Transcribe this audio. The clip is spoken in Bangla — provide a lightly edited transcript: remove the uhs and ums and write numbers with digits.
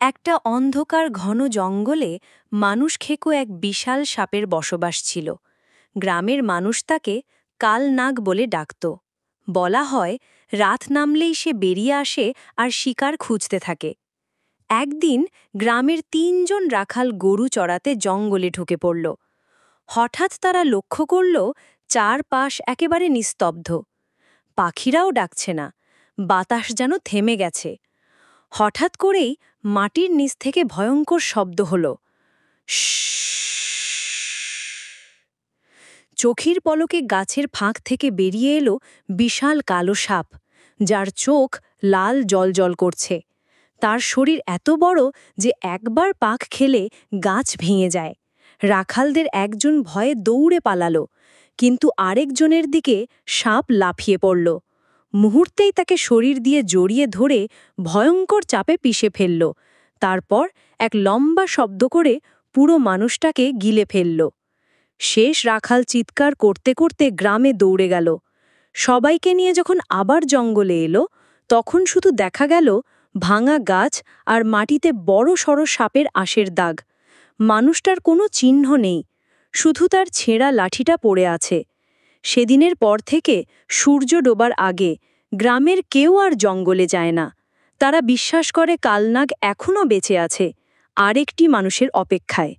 একটা অন্ধকার ঘন জঙ্গলে মানুষ খেকো এক বিশাল সাপের বসবাস ছিল। গ্রামের মানুষ তাকে কালনাগ বলে ডাকত। বলা হয় রাত নামলেই সে বেরিয়ে আসে আর শিকার খুঁজতে থাকে। একদিন গ্রামের ৩ জন রাখাল গরু চড়াতে জঙ্গলে ঢুকে পড়ল। হঠাৎ তারা লক্ষ্য করল চারপাশ একেবারে নিস্তব্ধ। পাখিরাও ডাকছে না, বাতাস যেন থেমে গেছে। হঠাৎ করেই মাটির নিচ থেকে ভয়ঙ্কর শব্দ হল। চোখের পলকে গাছের ফাঁক থেকে বেরিয়ে এলো বিশাল কালো সাপ, যার চোখ লাল জ্বলজ্বল করছে। তার শরীর এত বড় যে একবার পাক খেলে গাছ ভেঙে যায়। রাখালদের একজন ভয়ে দৌড়ে পালালো, কিন্তু আরেকজনের দিকে সাপ লাফিয়ে পড়ল। মুহূর্তেই তাকে শরীর দিয়ে জড়িয়ে ধরে ভয়ঙ্কর চাপে পিষে ফেলল। তারপর এক লম্বা শব্দ করে পুরো মানুষটাকে গিলে ফেলল। শেষ রাখাল চিৎকার করতে করতে গ্রামে দৌড়ে গেল। সবাইকে নিয়ে যখন আবার জঙ্গলে এলো, তখন শুধু দেখা গেল ভাঙা গাছ আর মাটিতে বড় সড় সাপের আঁশের দাগ। মানুষটার কোনো চিহ্ন নেই, শুধু তার ছেঁড়া লাঠিটা পড়ে আছে। সেদিনের পর থেকে সূর্য ডোবার আগে গ্রামের কেউ আর জঙ্গলে যায় না। তারা বিশ্বাস করে কালনাগ এখনও বেঁচে আছে, আরেকটি মানুষের অপেক্ষায়।